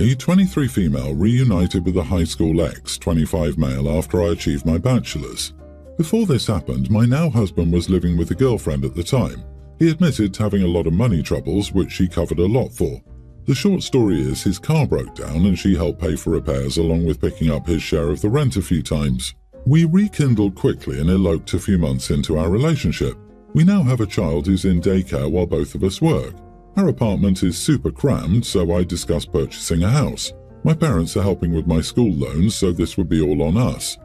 I, 23 female, reunited with a high school ex, 25 male, after I achieved my bachelor's. Before this happened, my now husband was living with a girlfriend at the time. He admitted to having a lot of money troubles, which she covered a lot for. The short story is his car broke down and she helped pay for repairs along with picking up his share of the rent a few times. We rekindled quickly and eloped a few months into our relationship. We now have a child who's in daycare while both of us work. Our apartment is super crammed, so I discussed purchasing a house. My parents are helping with my school loans, so this would be all on us.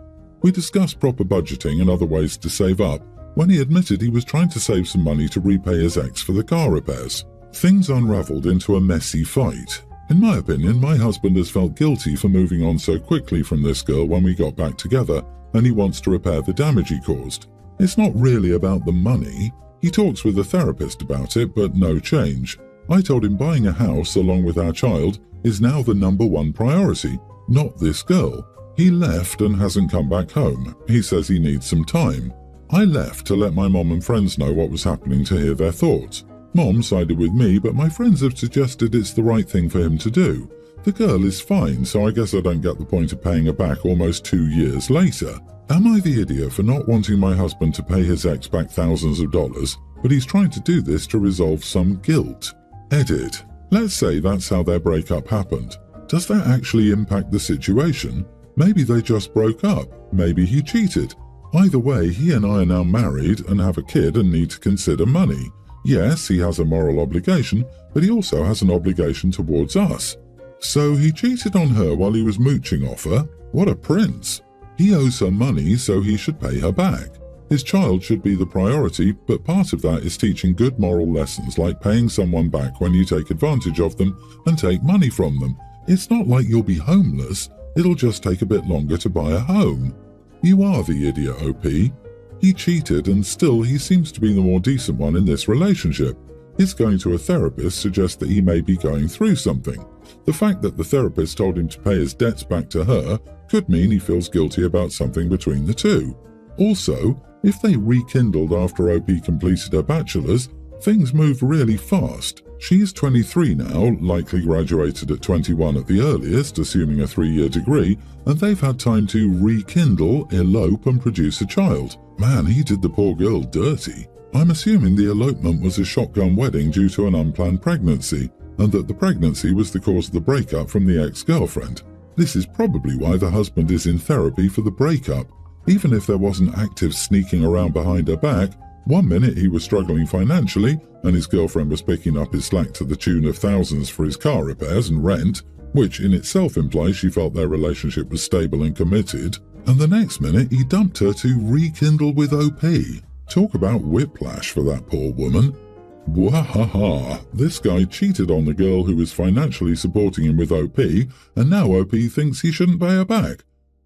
We discussed proper budgeting and other ways to save up when he admitted he was trying to save some money to repay his ex for the car repairs. Things unraveled into a messy fight. In my opinion, my husband has felt guilty for moving on so quickly from this girl when we got back together, and he wants to repair the damage he caused. It's not really about the money. He talks with a therapist about it, but no change. I told him buying a house along with our child is now the #1 priority, not this girl. He left and hasn't come back home. He says he needs some time. I left to let my mom and friends know what was happening to hear their thoughts. Mom sided with me, but my friends have suggested it's the right thing for him to do. The girl is fine, so I guess I don't get the point of paying her back almost 2 years later. Am I the idiot for not wanting my husband to pay his ex back thousands of dollars, but he's trying to do this to resolve some guilt? Edit. Let's say that's how their breakup happened. Does that actually impact the situation? Maybe they just broke up. Maybe he cheated. Either way, he and I are now married and have a kid and need to consider money. Yes, he has a moral obligation, but he also has an obligation towards us. So he cheated on her while he was mooching off her? What a prince. He owes her money, so he should pay her back. His child should be the priority, but part of that is teaching good moral lessons like paying someone back when you take advantage of them and take money from them. It's not like you'll be homeless. It'll just take a bit longer to buy a home. You are the idiot, OP. He cheated and still he seems to be the more decent one in this relationship. His going to a therapist suggests that he may be going through something. The fact that the therapist told him to pay his debts back to her could mean he feels guilty about something between the two. Also, if they rekindled after OP completed her bachelor's, things move really fast. She's 23 now, likely graduated at 21 at the earliest, assuming a 3-year degree, and they've had time to rekindle, elope and produce a child. Man, he did the poor girl dirty. I'm assuming the elopement was a shotgun wedding due to an unplanned pregnancy, and that the pregnancy was the cause of the breakup from the ex-girlfriend. This is probably why the husband is in therapy for the breakup. Even if there wasn't active sneaking around behind her back, one minute he was struggling financially and his girlfriend was picking up his slack to the tune of thousands for his car repairs and rent, which in itself implies she felt their relationship was stable and committed, and the next minute he dumped her to rekindle with OP. Talk about whiplash for that poor woman. Wahaha, this guy cheated on the girl who was financially supporting him with OP, and now OP thinks he shouldn't pay her back.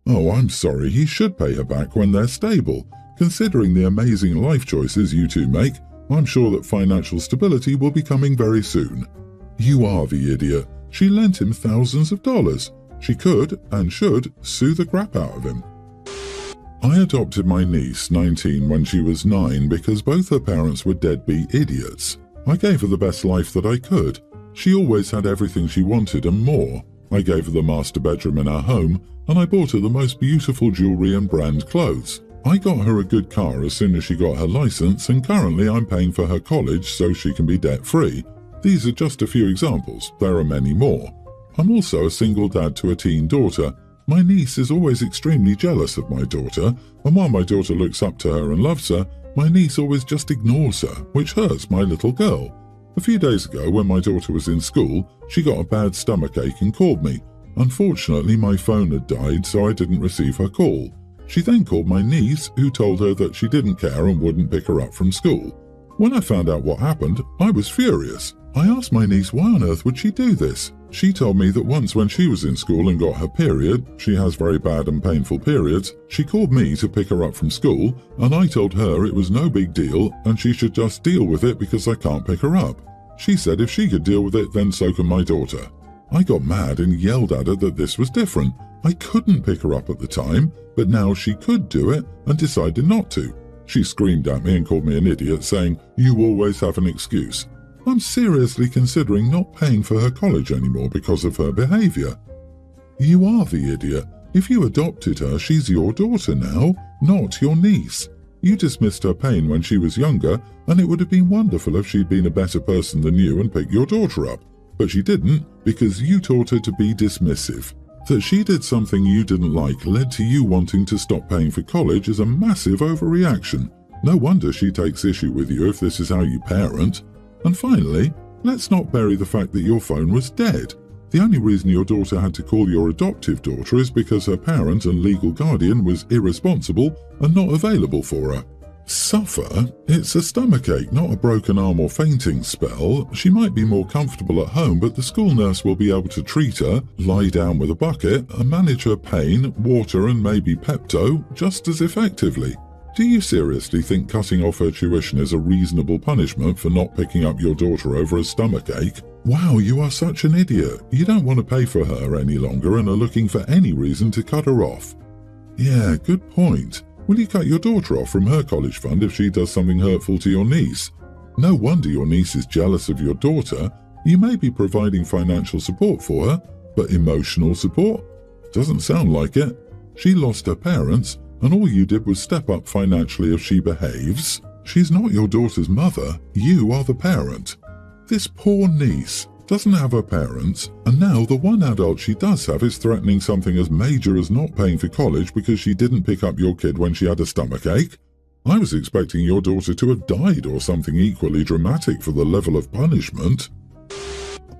Oh, I'm sorry, he should pay her back when they're stable. Considering the amazing life choices you two make, I'm sure that financial stability will be coming very soon. You are the idiot. She lent him thousands of dollars. She could, and should, sue the crap out of him. I adopted my niece, 19, when she was 9 because both her parents were deadbeat idiots. I gave her the best life that I could. She always had everything she wanted and more. I gave her the master bedroom in our home, and I bought her the most beautiful jewelry and brand clothes. I got her a good car as soon as she got her license, and currently I'm paying for her college so she can be debt-free. These are just a few examples. There are many more. I'm also a single dad to a teen daughter. My niece is always extremely jealous of my daughter, and while my daughter looks up to her and loves her, my niece always just ignores her, which hurts my little girl. A few days ago, when my daughter was in school, she got a bad stomachache and called me. Unfortunately, my phone had died, so I didn't receive her call. She then called my niece, who told her that she didn't care and wouldn't pick her up from school. When I found out what happened, I was furious. I asked my niece why on earth would she do this. She told me that once when she was in school and got her period, she has very bad and painful periods, she called me to pick her up from school, and I told her it was no big deal and she should just deal with it because I can't pick her up. She said if she could deal with it, then so can my daughter. I got mad and yelled at her that this was different. I couldn't pick her up at the time, but now she could do it and decided not to. She screamed at me and called me an idiot, saying, "You always have an excuse." I'm seriously considering not paying for her college anymore because of her behaviour." "You are the idiot. If you adopted her, she's your daughter now, not your niece. You dismissed her pain when she was younger, and it would have been wonderful if she'd been a better person than you and picked your daughter up. But she didn't, because you taught her to be dismissive. That she did something you didn't like led to you wanting to stop paying for college is a massive overreaction. No wonder she takes issue with you if this is how you parent. And finally, let's not bury the fact that your phone was dead. The only reason your daughter had to call your adoptive daughter is because her parent and legal guardian was irresponsible and not available for her. Suffer? It's a stomachache, not a broken arm or fainting spell. She might be more comfortable at home, but the school nurse will be able to treat her, lie down with a bucket, and manage her pain, water and maybe Pepto just as effectively. Do you seriously think cutting off her tuition is a reasonable punishment for not picking up your daughter over a stomachache? Wow, you are such an idiot. You don't want to pay for her any longer and are looking for any reason to cut her off. Yeah, good point. Will you cut your daughter off from her college fund if she does something hurtful to your niece? No wonder your niece is jealous of your daughter. You may be providing financial support for her, but emotional support? Doesn't sound like it. She lost her parents, and all you did was step up financially if she behaves. She's not your daughter's mother. You are the parent. This poor niece doesn't have her parents, and now the one adult she does have is threatening something as major as not paying for college because she didn't pick up your kid when she had a stomachache. I was expecting your daughter to have died or something equally dramatic for the level of punishment.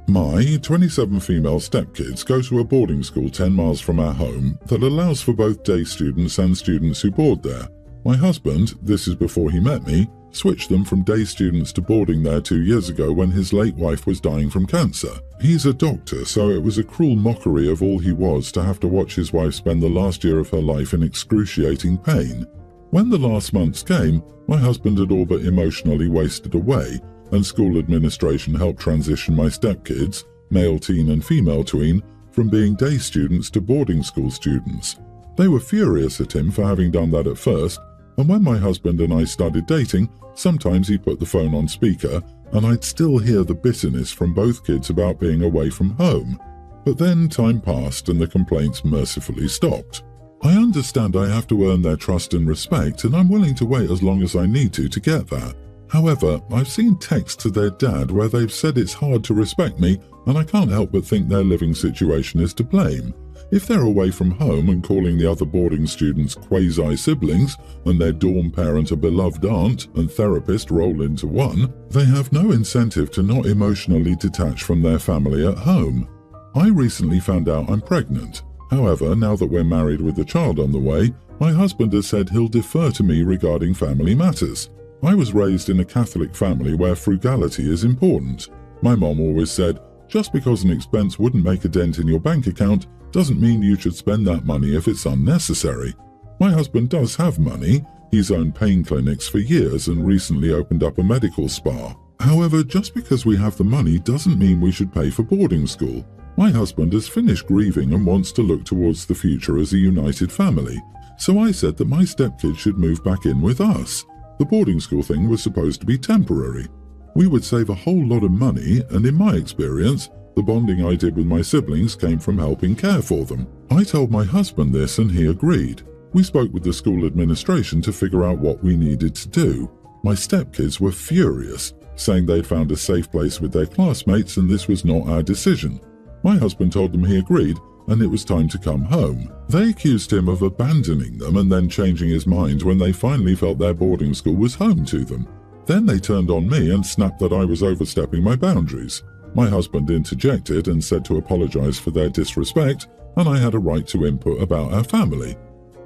My 27 female stepkids go to a boarding school 10 miles from our home that allows for both day students and students who board there. My husband, this is before he met me, switched them from day students to boarding there 2 years ago when his late wife was dying from cancer. He's a doctor, so it was a cruel mockery of all he was to have to watch his wife spend the last year of her life in excruciating pain. When the last months came, my husband had all but emotionally wasted away, and school administration helped transition my stepkids, male teen and female tween, from being day students to boarding school students. They were furious at him for having done that at first, and when my husband and I started dating, sometimes he put the phone on speaker, and I'd still hear the bitterness from both kids about being away from home. But then time passed and the complaints mercifully stopped. I understand I have to earn their trust and respect, and I'm willing to wait as long as I need to get that. However, I've seen texts to their dad where they've said it's hard to respect me, and I can't help but think their living situation is to blame. If they're away from home and calling the other boarding students quasi-siblings, and their dorm parent a beloved aunt and therapist roll into one, they have no incentive to not emotionally detach from their family at home. I recently found out I'm pregnant. However, now that we're married with a child on the way, my husband has said he'll defer to me regarding family matters. I was raised in a Catholic family where frugality is important. My mom always said, just because an expense wouldn't make a dent in your bank account doesn't mean you should spend that money if it's unnecessary. My husband does have money. He's owned pain clinics for years and recently opened up a medical spa. However, just because we have the money doesn't mean we should pay for boarding school. My husband has finished grieving and wants to look towards the future as a united family. So I said that my stepkids should move back in with us. The boarding school thing was supposed to be temporary. We would save a whole lot of money, and in my experience, the bonding I did with my siblings came from helping care for them. I told my husband this and he agreed. We spoke with the school administration to figure out what we needed to do. My stepkids were furious, saying they'd found a safe place with their classmates and this was not our decision. My husband told them he agreed and it was time to come home. They accused him of abandoning them and then changing his mind when they finally felt their boarding school was home to them. Then they turned on me and snapped that I was overstepping my boundaries. My husband interjected and said to apologize for their disrespect, and I had a right to input about our family.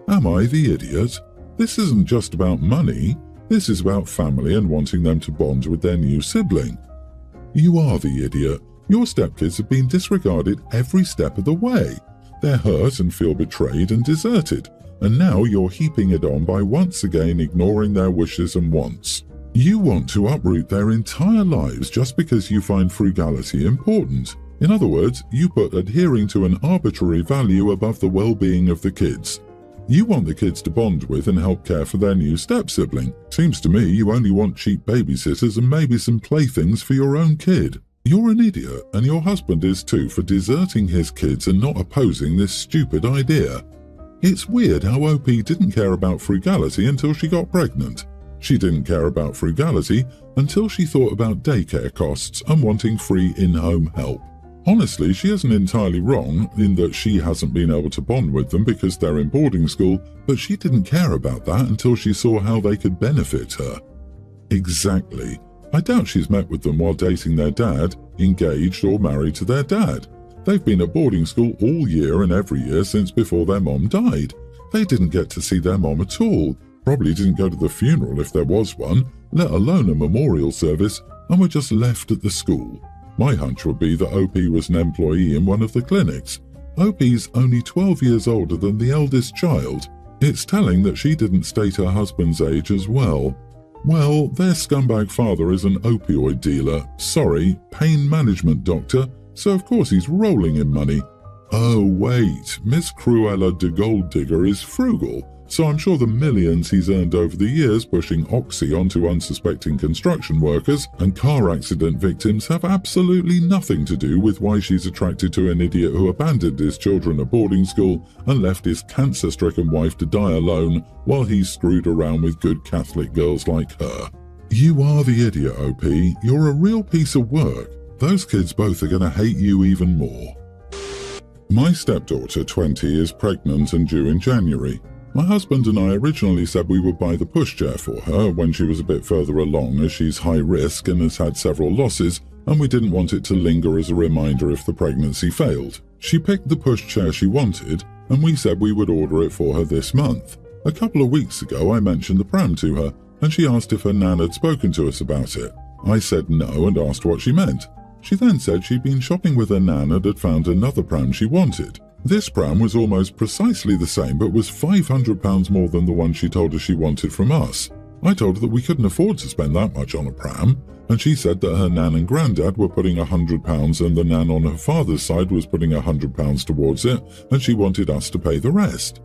Am I the idiot? This isn't just about money. This is about family and wanting them to bond with their new sibling. You are the idiot. Your stepkids have been disregarded every step of the way. They're hurt and feel betrayed and deserted, and now you're heaping it on by once again ignoring their wishes and wants. You want to uproot their entire lives just because you find frugality important. In other words, you put adhering to an arbitrary value above the well-being of the kids. You want the kids to bond with and help care for their new step-sibling. Seems to me you only want cheap babysitters and maybe some playthings for your own kid. You're an idiot, and your husband is too, for deserting his kids and not opposing this stupid idea. It's weird how OP didn't care about frugality until she got pregnant. She didn't care about frugality until she thought about daycare costs and wanting free in-home help. Honestly, she isn't entirely wrong in that she hasn't been able to bond with them because they're in boarding school, but she didn't care about that until she saw how they could benefit her. Exactly. I doubt she's met with them while dating their dad, engaged or married to their dad. They've been at boarding school all year and every year since before their mom died. They didn't get to see their mom at all, probably didn't go to the funeral if there was one, let alone a memorial service, and were just left at the school. My hunch would be that OP was an employee in one of the clinics. OP's only 12 years older than the eldest child. It's telling that she didn't state her husband's age as well. Well, their scumbag father is an opioid dealer. Sorry, pain management doctor, so of course he's rolling in money. Oh wait, Miss Cruella de Gold Digger is frugal, so I'm sure the millions he's earned over the years pushing Oxy onto unsuspecting construction workers and car accident victims have absolutely nothing to do with why she's attracted to an idiot who abandoned his children at boarding school and left his cancer-stricken wife to die alone while he screwed around with good Catholic girls like her. You are the idiot, OP. You're a real piece of work. Those kids both are going to hate you even more. My stepdaughter, 20, is pregnant and due in January. My husband and I originally said we would buy the pushchair for her when she was a bit further along, as she's high risk and has had several losses, and we didn't want it to linger as a reminder if the pregnancy failed. She picked the pushchair she wanted, and we said we would order it for her this month. A couple of weeks ago I mentioned the pram to her, and she asked if her nan had spoken to us about it. I said no and asked what she meant. She then said she'd been shopping with her nan and had found another pram she wanted. This pram was almost precisely the same but was £500 more than the one she told us she wanted from us. I told her that we couldn't afford to spend that much on a pram, and she said that her nan and granddad were putting £100 and the nan on her father's side was putting £100 towards it, and she wanted us to pay the rest.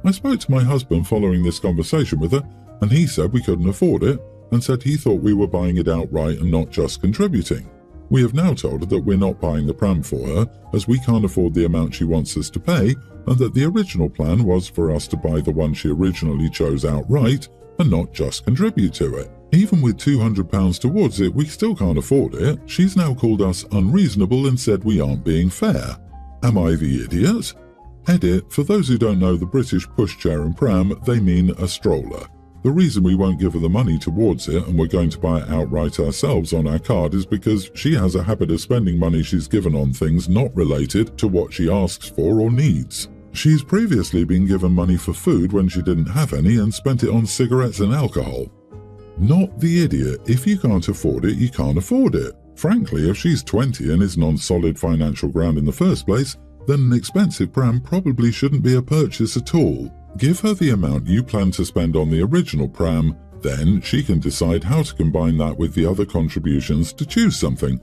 I spoke to my husband following this conversation with her, and he said we couldn't afford it and said he thought we were buying it outright and not just contributing. We have now told her that we're not buying the pram for her, as we can't afford the amount she wants us to pay, and that the original plan was for us to buy the one she originally chose outright and not just contribute to it. Even with £200 towards it, we still can't afford it. She's now called us unreasonable and said we aren't being fair. Am I the idiot? Edit, for those who don't know the British pushchair and pram, they mean a stroller. The reason we won't give her the money towards it and we're going to buy it outright ourselves on our card is because she has a habit of spending money she's given on things not related to what she asks for or needs. She's previously been given money for food when she didn't have any and spent it on cigarettes and alcohol. Not the idiot. If you can't afford it, you can't afford it. Frankly, if she's 20 and isn't on solid financial ground in the first place, then an expensive pram probably shouldn't be a purchase at all. Give her the amount you plan to spend on the original pram, then she can decide how to combine that with the other contributions to choose something.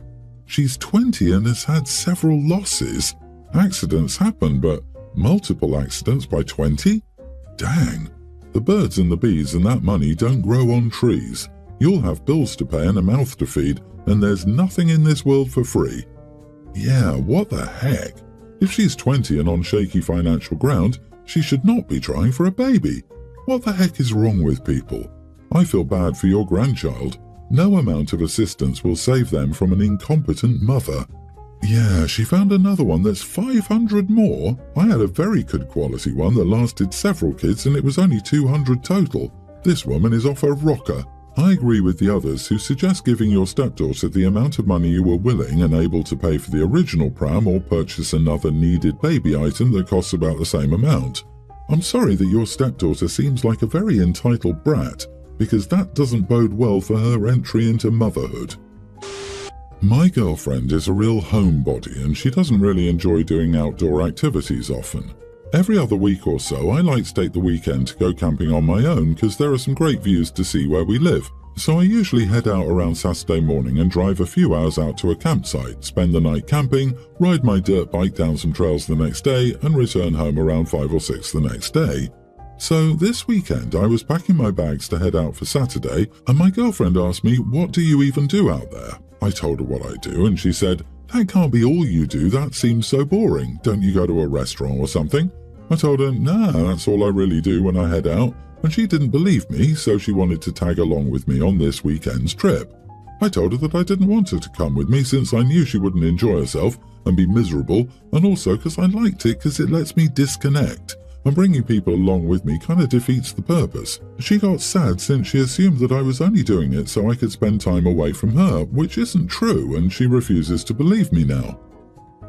She's 20 and has had several losses. Accidents happen, but multiple accidents by 20? Dang. The birds and the bees and that money don't grow on trees. You'll have bills to pay and a mouth to feed, and there's nothing in this world for free. Yeah, what the heck? If she's 20 and on shaky financial ground, she should not be trying for a baby. What the heck is wrong with people? I feel bad for your grandchild. No amount of assistance will save them from an incompetent mother. Yeah, she found another one that's 500 more. I had a very good quality one that lasted several kids and it was only 200 total. This woman is off her rocker. I agree with the others who suggest giving your stepdaughter the amount of money you were willing and able to pay for the original pram or purchase another needed baby item that costs about the same amount. I'm sorry that your stepdaughter seems like a very entitled brat, because that doesn't bode well for her entry into motherhood. My girlfriend is a real homebody and she doesn't really enjoy doing outdoor activities often. Every other week or so, I like to take the weekend to go camping on my own because there are some great views to see where we live. So I usually head out around Saturday morning and drive a few hours out to a campsite, spend the night camping, ride my dirt bike down some trails the next day, and return home around 5 or 6 the next day. So this weekend I was packing my bags to head out for Saturday, and my girlfriend asked me, "What do you even do out there?" I told her what I do, and she said, "That can't be all you do, that seems so boring. Don't you go to a restaurant or something?" I told her, "Nah, that's all I really do when I head out," and she didn't believe me, so she wanted to tag along with me on this weekend's trip. I told her that I didn't want her to come with me since I knew she wouldn't enjoy herself and be miserable, and also because I liked it because it lets me disconnect, and bringing people along with me kind of defeats the purpose. She got sad since she assumed that I was only doing it so I could spend time away from her, which isn't true, and she refuses to believe me now.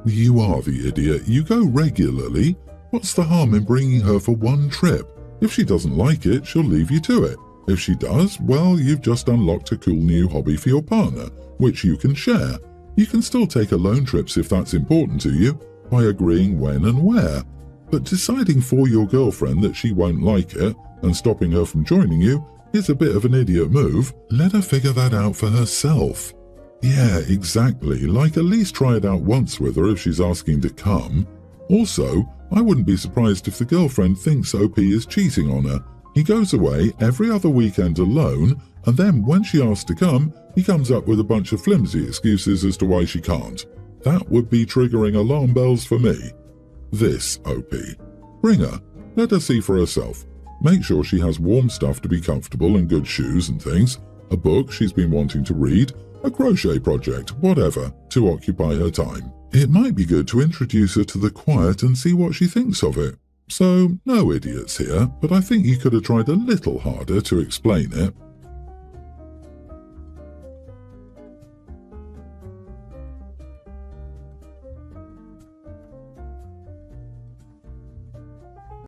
You are the idiot. You go regularly. What's the harm in bringing her for one trip? If she doesn't like it, she'll leave you to it. If she does, well, you've just unlocked a cool new hobby for your partner, which you can share. You can still take alone trips if that's important to you, by agreeing when and where. But deciding for your girlfriend that she won't like it and stopping her from joining you is a bit of an idiot move. Let her figure that out for herself. Yeah, exactly. Like, at least try it out once with her if she's asking to come. Also, I wouldn't be surprised if the girlfriend thinks OP is cheating on her. He goes away every other weekend alone, and then when she asks to come, he comes up with a bunch of flimsy excuses as to why she can't. That would be triggering alarm bells for me. This, OP. Bring her. Let her see for herself. Make sure she has warm stuff to be comfortable and good shoes and things, a book she's been wanting to read, a crochet project, whatever, to occupy her time. It might be good to introduce her to the quiet and see what she thinks of it. So, no idiots here, but I think you could have tried a little harder to explain it.